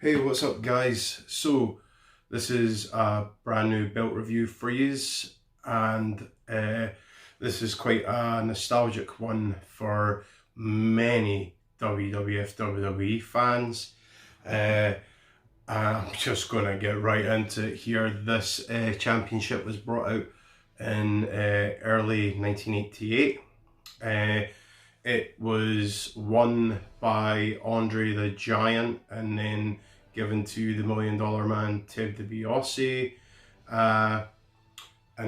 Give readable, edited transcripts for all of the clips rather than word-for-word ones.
Hey, what's up guys? So this is a brand new belt review for yous, and this is quite a nostalgic one for many WWF WWE fans. I'm just gonna get right into it here. This championship was brought out in early 1988. It was won by Andre the Giant and then given to the $1 Million Man Ted DiBiase, and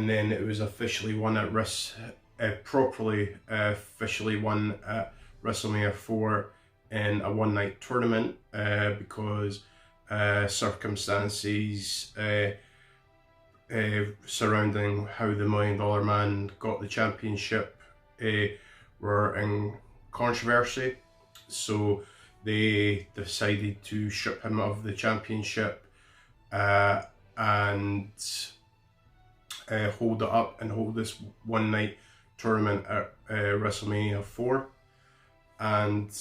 then it was officially won at properly officially won at WrestleMania 4 in a one-night tournament because circumstances surrounding how the $1 Million Man got the championship were in controversy, so they decided to strip him of the championship and hold it up and hold this one night tournament at WrestleMania 4. And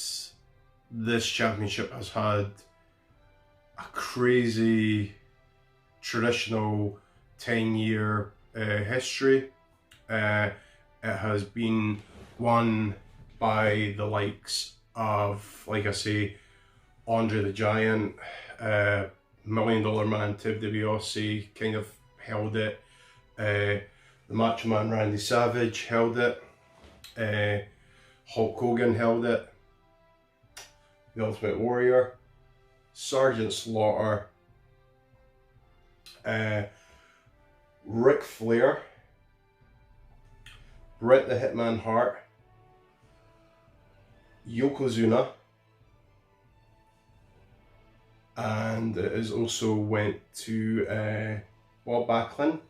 this championship has had a crazy traditional 10-year history. It has been won by the likes of, like I say, Andre the Giant, $1 Million Man Ted DiBiase kind of held it, the Macho Man Randy Savage held it, Hulk Hogan held it, the Ultimate Warrior, Sergeant Slaughter, Ric Flair, Bret the Hitman Hart, Yokozuna, and it has also went to Bob Backlund,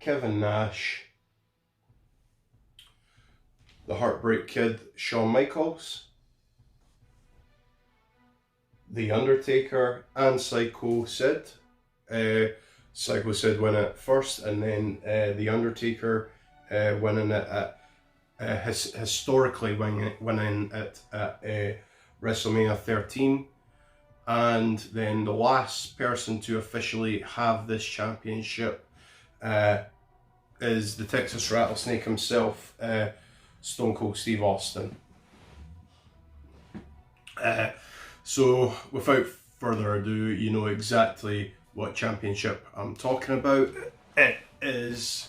Kevin Nash, the Heartbreak Kid Shawn Michaels, The Undertaker, and Psycho Sid. Psycho Sid won it first, and then The Undertaker winning it at historically winning it at WrestleMania 13. And then the last person to officially have this championship is the Texas Rattlesnake himself, Stone Cold Steve Austin. So without further ado, you know exactly what championship I'm talking about. It is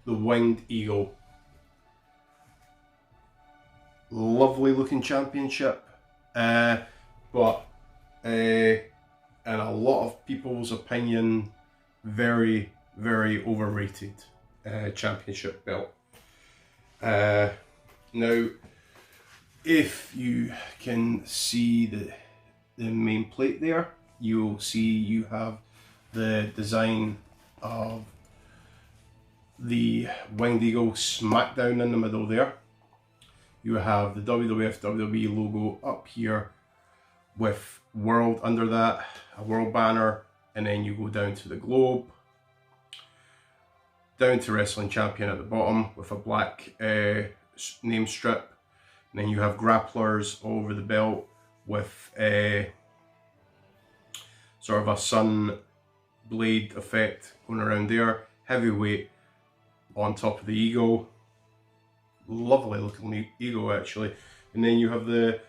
the Winged Eagle. Lovely looking championship, but in a lot of people's opinion, very, very overrated championship belt. Now, if you can see the main plate there, you'll see you have the design of the Winged Eagle smack down in the middle there. You have the WWF WWE logo up here with world under that, a world banner, and then you go down to the globe, down to wrestling champion at the bottom with a black name strip, and then you have grapplers all over the belt with sort of a sun blade effect going around there, heavyweight on top of the eagle. Lovely looking eagle actually. And then you have the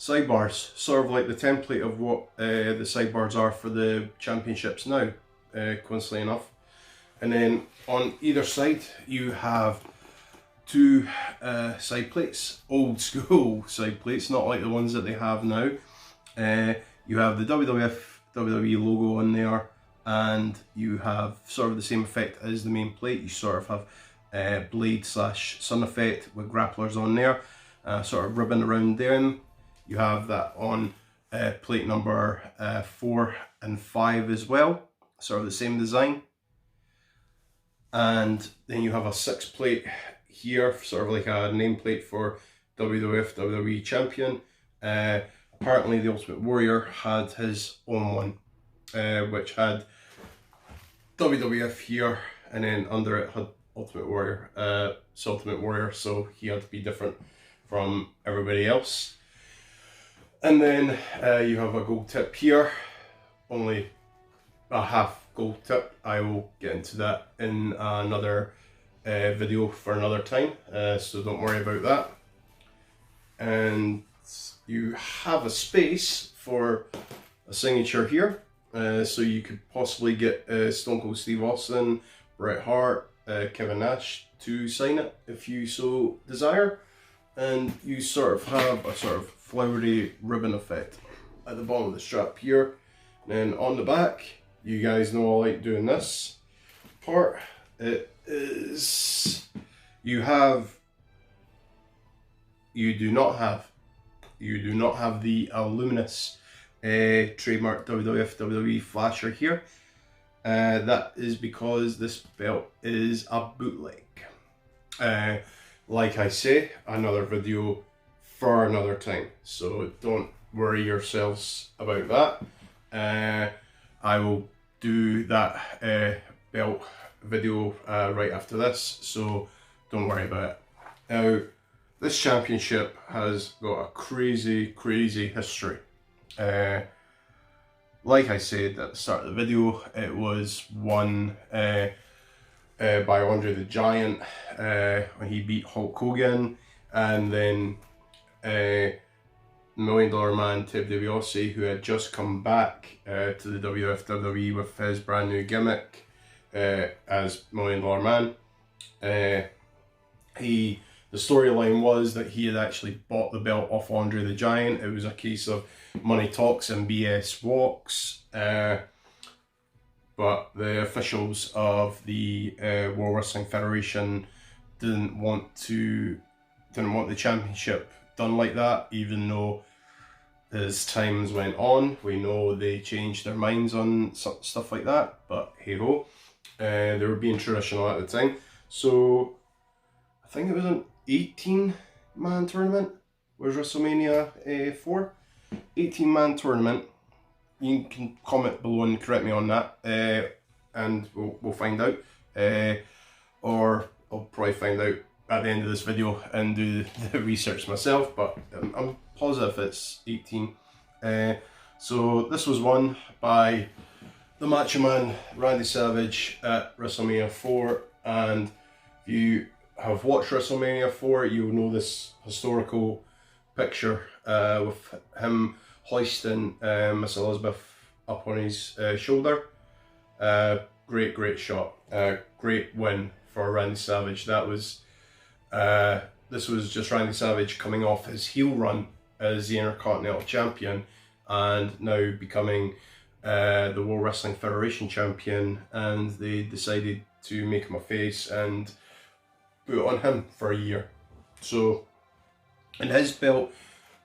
sidebars, sort of like the template of what the sidebars are for the championships now, coincidentally enough. And then on either side you have two side plates, old school side plates, not like the ones that they have now. You have the WWF WWE logo on there, and you have sort of the same effect as the main plate. You sort of have blade / sun effect with grapplers on there, sort of ribbon around them. You have that on plate number 4 and 5 as well, sort of the same design. And then you have a 6 plate here, sort of like a nameplate for WWF WWE Champion. Apparently the Ultimate Warrior had his own one, which had WWF here, and then under it had Ultimate Warrior, so he had to be different from everybody else. And then you have a gold tip here, only a half gold tip. I will get into that in another video for another time, so don't worry about that. And you have a space for a signature here, so you could possibly get Stone Cold Steve Austin, Bret Hart, Kevin Nash to sign it if you so desire. And you sort of have a sort of flowery ribbon effect at the bottom of the strap here. And then on the back, you guys know I like doing this part. It is, you do not have the Illuminous trademark WWF WWE flasher here. That is because this belt is a bootleg. Like I say, another video for another time, so don't worry yourselves about that. I will do that belt video right after this, so don't worry about it. Now, this championship has got a crazy history. Like I said at the start of the video, it was won by Andre the Giant when he beat Hulk Hogan, and then $1 Million Man Ted DiBiase, who had just come back to the WWE with his brand new gimmick as $1 Million Man. The storyline was that he had actually bought the belt off Andre the Giant. It was a case of money talks and BS walks. But the officials of the World Wrestling Federation didn't want the championship done like that, even though as times went on, we know they changed their minds on stuff like that, but hey ho, they were being traditional at the time. So I think it was an 18-man tournament, was WrestleMania 4? 18-man tournament. You can comment below and correct me on that, and we'll find out, or I'll probably find out at the end of this video and do the research myself, but I'm positive it's 18. So this was won by the Macho Man Randy Savage at WrestleMania 4, and if you have watched WrestleMania 4, you'll know this historical picture with him hoisting Miss Elizabeth up on his shoulder. Great shot. Great win for Randy Savage. That was this was just Randy Savage coming off his heel run as the Intercontinental Champion, and now becoming the World Wrestling Federation Champion, and they decided to make him a face and put it on him for a year. So, and his belt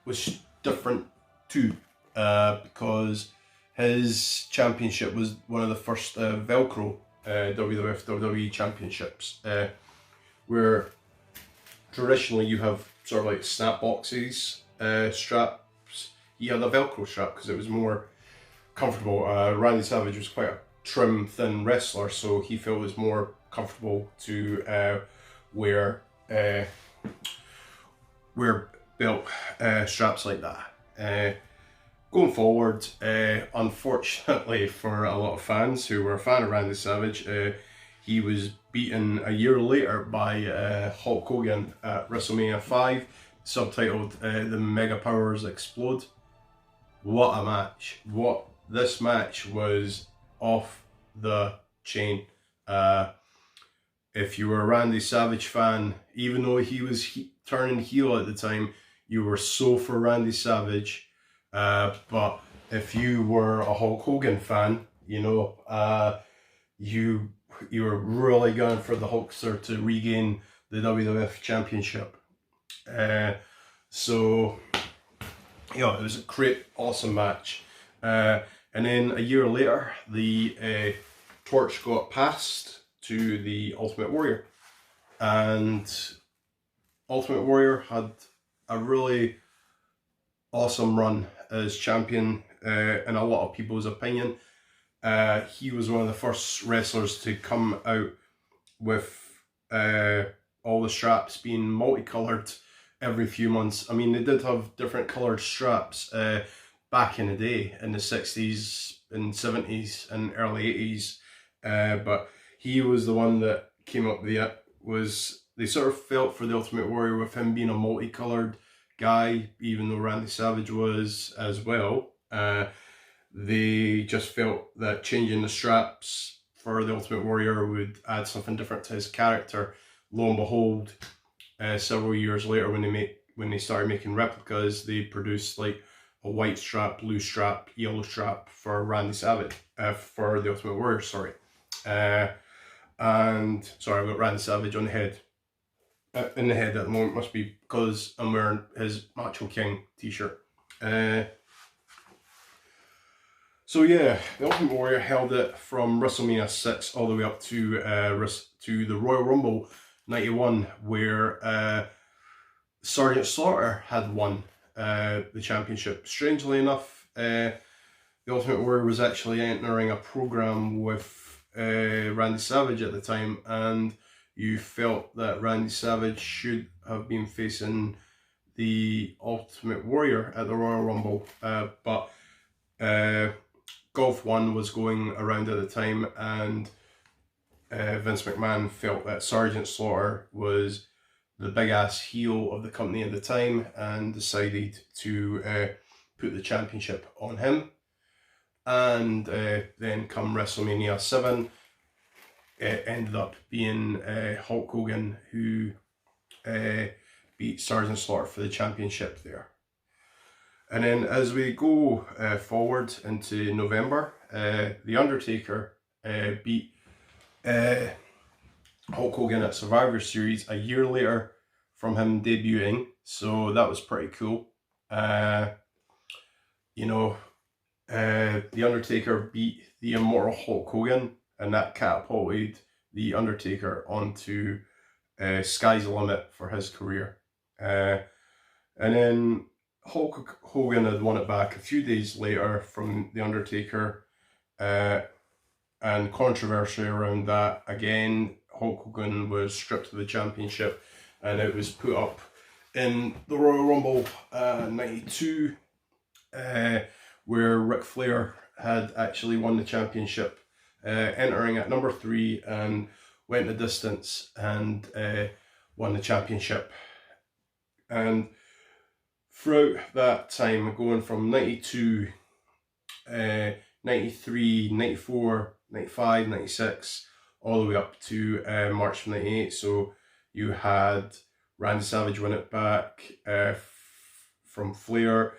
was different too, because his championship was one of the first Velcro WWF WWE championships, where traditionally you have sort of like snap boxes straps. He had a Velcro strap because it was more comfortable. Randy Savage was quite a trim, thin wrestler, so he felt it was more comfortable to wear belt straps like that. Going forward, unfortunately for a lot of fans who were a fan of Randy Savage, he was beaten a year later by Hulk Hogan at WrestleMania 5, subtitled The Mega Powers Explode. What a match. This match was off the chain. If you were a Randy Savage fan, even though he was turning heel at the time, you were so for Randy Savage. But if you were a Hulk Hogan fan, you know, you were really going for the Hulkster to regain the WWF Championship. So, you know, it was a great, awesome match. And then a year later, the torch got passed to the Ultimate Warrior, and Ultimate Warrior had a really awesome run as champion, in a lot of people's opinion. He was one of the first wrestlers to come out with all the straps being multicolored every few months. I mean, they did have different coloured straps back in the day, in the 60s and 70s and early 80s, but he was the one that came up with it. They sort of felt for the Ultimate Warrior with him being a multicoloured guy, even though Randy Savage was as well. They just felt that changing the straps for the Ultimate Warrior would add something different to his character. Lo and behold, several years later, when they started making replicas, they produced like a white strap, blue strap, yellow strap for Randy Savage, for the Ultimate Warrior. Sorry, and sorry, I've got Randy Savage on the head. In the head at the moment, must be because I'm wearing his Macho King t-shirt. So yeah, the Ultimate Warrior held it from WrestleMania 6 all the way up to the Royal Rumble 91, where Sergeant Slaughter had won the championship. Strangely enough, the Ultimate Warrior was actually entering a program with Randy Savage at the time, and you felt that Randy Savage should have been facing the Ultimate Warrior at the Royal Rumble, but Golf 1 was going around at the time, and Vince McMahon felt that Sergeant Slaughter was the big ass heel of the company at the time and decided to put the championship on him. And then come WrestleMania 7, it ended up being Hulk Hogan who beat Sergeant Slaughter for the championship there. And then as we go forward into November, The Undertaker beat Hulk Hogan at Survivor Series a year later from him debuting, so that was pretty cool. You know, The Undertaker beat the immortal Hulk Hogan, and that catapulted The Undertaker onto sky's the limit for his career. And then Hulk Hogan had won it back a few days later from The Undertaker, and controversy around that. Again, Hulk Hogan was stripped of the championship, and it was put up in the Royal Rumble 92, where Ric Flair had actually won the championship, entering at number 3, and went the distance and won the championship. And throughout that time, going from 92, 93, 94, 95, 96, all the way up to March of 98. So you had Randy Savage win it back from Flair.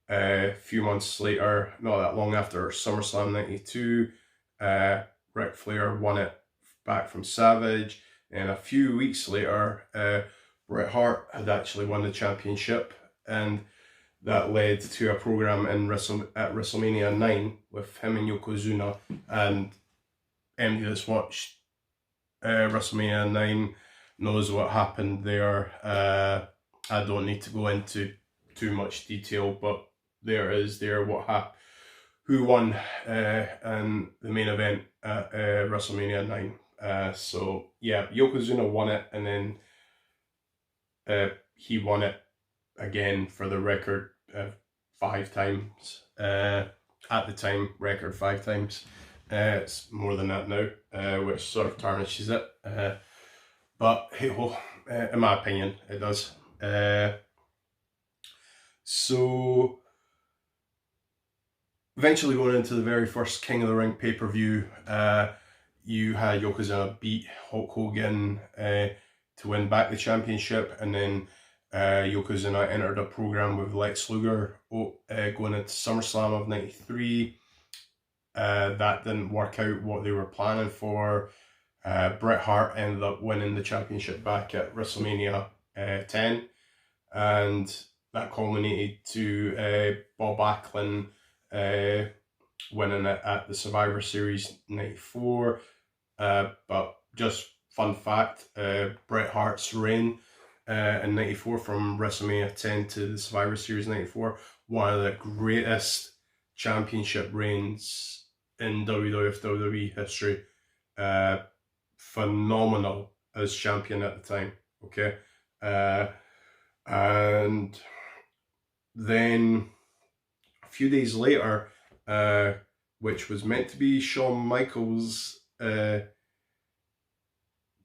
A few months later, not that long after SummerSlam 92, Ric Flair won it back from Savage. And a few weeks later, Bret Hart had actually won the championship, and that led to a program at WrestleMania 9 with him and Yokozuna. And anybody that's watched WrestleMania 9 knows what happened there. I don't need to go into too much detail, but who won and the main event at WrestleMania 9. So yeah, Yokozuna won it, and then he won it again for the record 5 times. At the time, record 5 times. It's more than that now, which sort of tarnishes it. But hey ho, in my opinion, it does. So eventually going into the very first King of the Ring pay-per-view, you had Yokozuna beat Hulk Hogan to win back the championship, and then Yokozuna entered a program with Lex Luger going into SummerSlam of 93. That didn't work out what they were planning for. Bret Hart ended up winning the championship back at WrestleMania 10, and that culminated to Bob Backlund winning it at the Survivor Series 94. But just fun fact, Bret Hart's reign in 94 from WrestleMania 10 to the Survivor Series 94, one of the greatest championship reigns in WWF WWE history. Phenomenal as champion at the time, okay? And then a few days later, which was meant to be Shawn Michaels'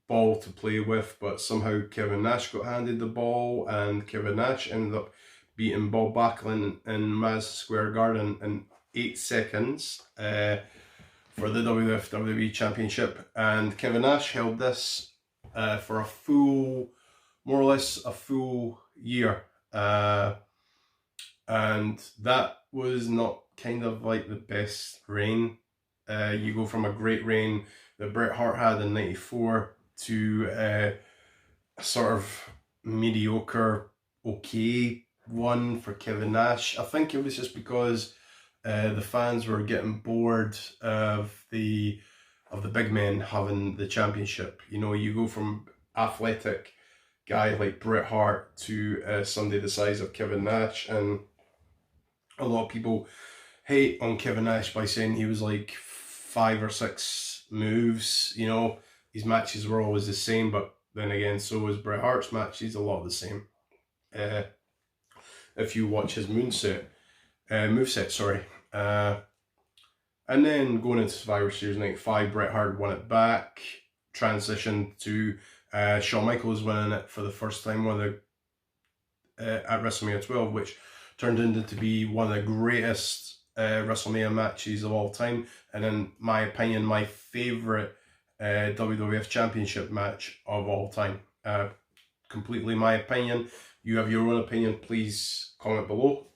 ball to play with, but somehow Kevin Nash got handed the ball, and Kevin Nash ended up beating Bob Backlund in Madison Square Garden in 8 seconds for the WWF WWE Championship. And Kevin Nash held this for a full, more or less a full year. And that was not kind of like the best reign. You go from a great reign that Bret Hart had in '94 to a sort of mediocre, okay one for Kevin Nash. I think it was just because the fans were getting bored of the big men having the championship. You know, you go from athletic guy like Bret Hart to somebody the size of Kevin Nash, and a lot of people hate on Kevin Nash by saying he was like 5 or 6 moves. You know, his matches were always the same, but then again, so was Bret Hart's matches, a lot the same. If you watch his moveset, sorry. And then going into Survivor Series '95, Bret Hart won it back, transitioned to Shawn Michaels winning it for the first time at WrestleMania 12, which turned into to be one of the greatest WrestleMania matches of all time, and in my opinion, my favourite WWF Championship match of all time. Completely my opinion. You have your own opinion, please comment below.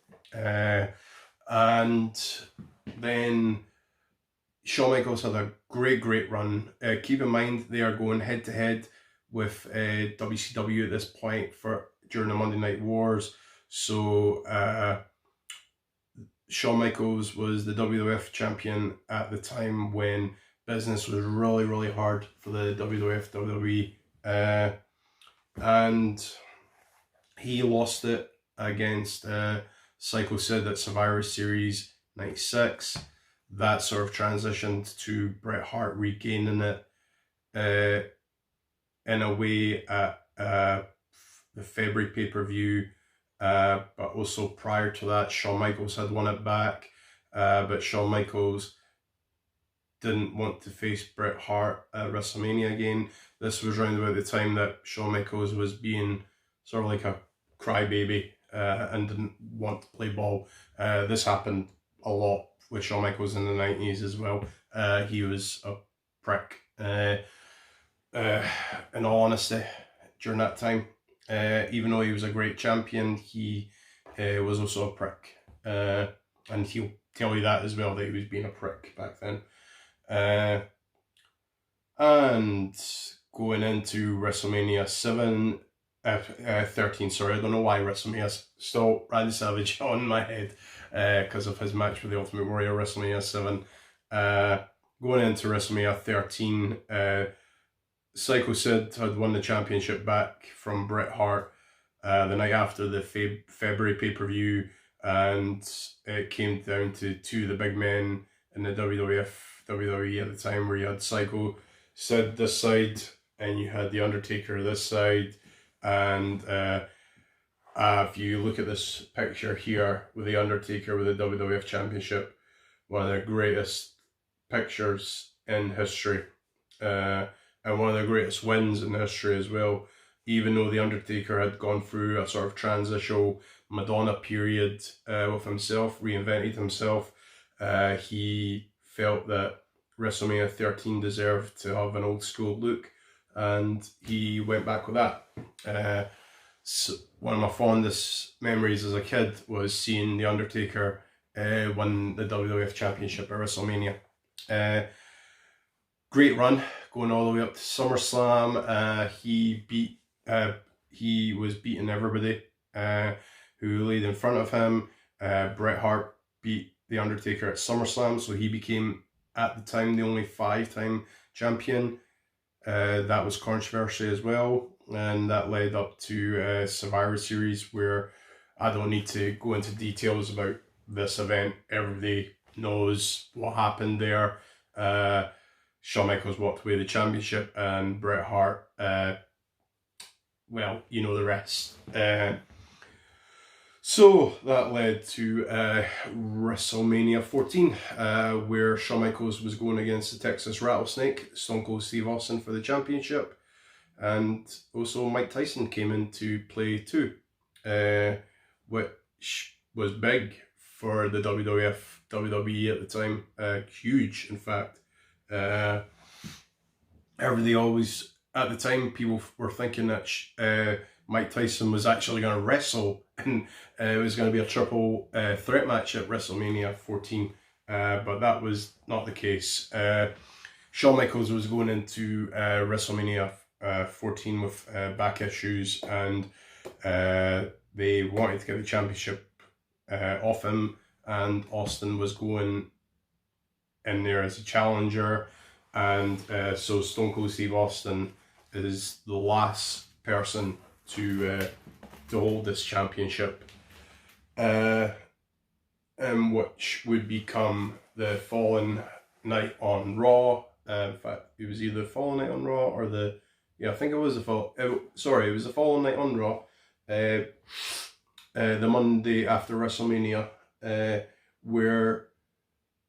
And then Shawn Michaels had a great run. Keep in mind, they are going head to head with WCW at this point during the Monday Night Wars. So Shawn Michaels was the WWF champion at the time when business was really hard for the WWF WWE, and he lost it against Psycho Sid at Survivor Series '96. That sort of transitioned to Bret Hart regaining it in a way at the February pay-per-view, but also prior to that, Shawn Michaels had won it back, but Shawn Michaels didn't want to face Bret Hart at WrestleMania again. This was around about the time that Shawn Michaels was being sort of like a crybaby and didn't want to play ball. This happened a lot with Shawn Michaels in the '90s as well. He was a prick, in all honesty, during that time. Even though he was a great champion, he was also a prick. And he'll tell you that as well, that he was being a prick back then. And going into WrestleMania 13, sorry, I don't know why WrestleMania still Randy Savage on my head because of his match with the Ultimate Warrior, WrestleMania 7. Going into WrestleMania 13, Psycho Sid had won the championship back from Bret Hart the night after the February pay-per-view, and it came down to two of the big men in the WWE at the time, where you had Psycho Sid this side and you had The Undertaker this side. And if you look at this picture here with The Undertaker with the WWF Championship, one of the greatest pictures in history, and one of the greatest wins in history as well. Even though The Undertaker had gone through a sort of transitional Madonna period with himself, reinvented himself, he felt that WrestleMania 13 deserved to have an old school look, and he went back with that. So one of my fondest memories as a kid was seeing The Undertaker win the WWF Championship at WrestleMania. Great run, going all the way up to SummerSlam. He was beating everybody who laid in front of him. Bret Hart beat The Undertaker at SummerSlam, so he became, at the time, the only 5-time champion. That was controversy as well, and that led up to Survivor Series, where I don't need to go into details about this event. Everybody knows what happened there. Shawn Michaels walked away the championship, and Bret Hart, well, you know the rest. So that led to WrestleMania 14, where Shawn Michaels was going against the Texas Rattlesnake, Stone Cold Steve Austin, for the championship. And also Mike Tyson came into play too, which was big for the WWF, WWE at the time. Huge, in fact. Everybody always, at the time, people were thinking that Mike Tyson was actually going to wrestle, and it was going to be a triple threat match at WrestleMania 14, but that was not the case. Shawn Michaels was going into WrestleMania 14 with back issues, and they wanted to get the championship off him, and Austin was going in there as a challenger, and so Stone Cold Steve Austin is the last person to hold this championship, which would become the following night on Raw. In fact, it was either the following night on Raw or I think it was it was the following night on Raw, the Monday after WrestleMania, where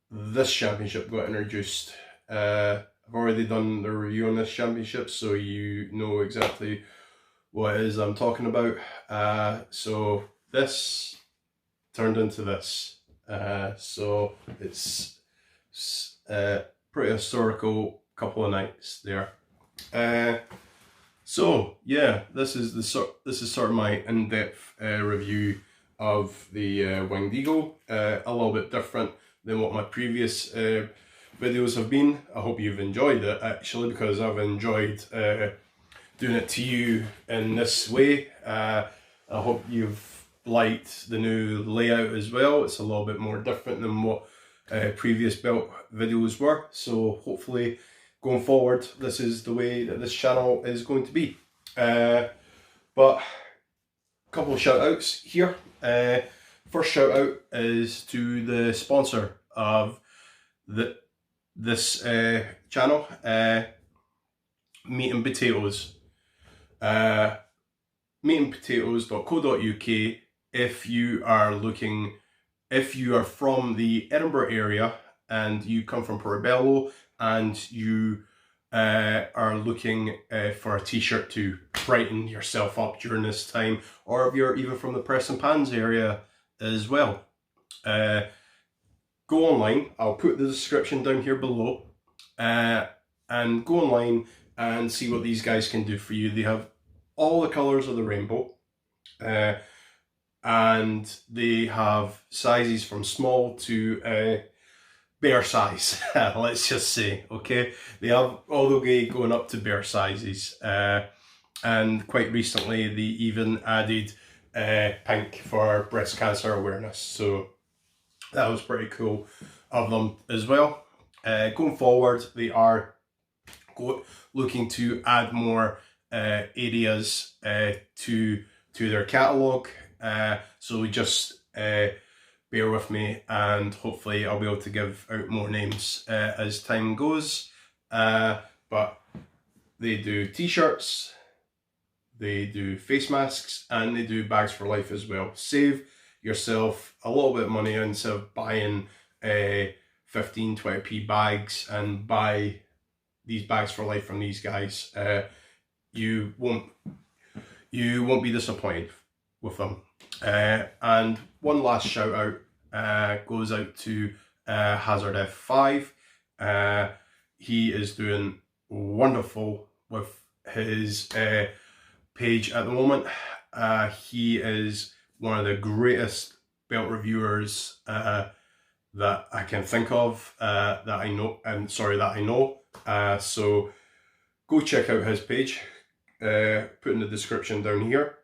this championship got introduced. I've already done the review on this championship, so you know exactly what it is I'm talking about. So this turned into this. So it's pretty historical couple of nights there. So yeah, this is sort of my in-depth review of the Winged Eagle. A little bit different than what my previous videos have been. I hope you've enjoyed it, actually, because I've enjoyed doing it to you in this way. I hope you've liked the new layout as well. It's a little bit more different than what previous belt videos were, so hopefully going forward this is the way that this channel is going to be. But a couple of shout outs here. First shout out is to the sponsor of this channel, Meat and Potatoes. meatandpotatoes.co.uk. If you are from the Edinburgh area and you come from Portobello and you are looking for a t-shirt to brighten yourself up during this time, or if you're even from the Press and Pans area as well, go online. I'll put the description down here below, and go online and see what these guys can do for you. They have all the colours of the rainbow, and they have sizes from small to bear size, let's just say, okay? They have all the way going up to bear sizes, and quite recently they even added pink for breast cancer awareness, so that was pretty cool of them as well. Going forward, they are looking to add more areas to their catalogue, so just bear with me, and hopefully I'll be able to give out more names as time goes. But they do t-shirts, they do face masks, and they do bags for life as well. Save yourself a little bit of money instead of buying 15-20p bags, and buy these bags for life from these guys. You won't be disappointed with them. And one last shout out goes out to Hazard F5. He is doing wonderful with his page at the moment. He is one of the greatest belt reviewers that I can think of, that I know. So go check out his page. Put in the description down here.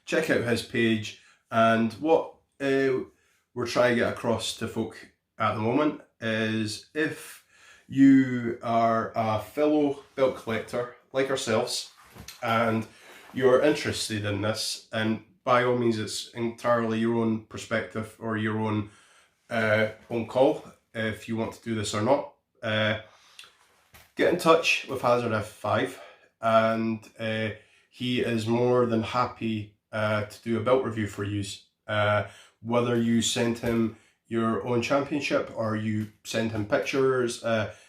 Check out his page, and what we're trying to get across to folk at the moment is, if you are a fellow belt collector like ourselves and you're interested in this, and by all means it's entirely your own perspective or your own call if you want to do this or not, get in touch with Hazard F5, and he is more than happy to do a belt review for you. Whether you send him your own championship or you send him pictures,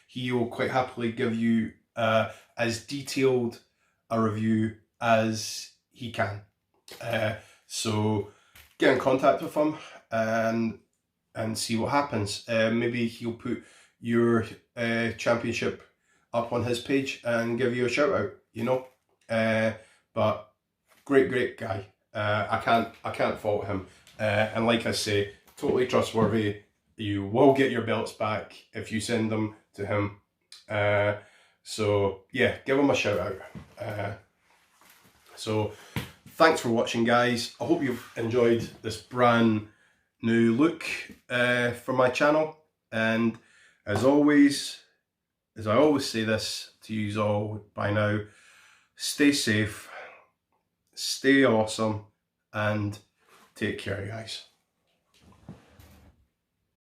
he will quite happily give you as detailed a review as he can. So get in contact with him and see what happens. Maybe he'll put your championship up on his page and give you a shout out, you know. But great guy. I can't fault him. And like I say, totally trustworthy. You will get your belts back if you send them to him. So yeah, give him a shout out. So thanks for watching, guys. I hope you've enjoyed this brand new look for my channel. And as always, as I always say this to you all by now, stay safe, stay awesome, and take care, guys.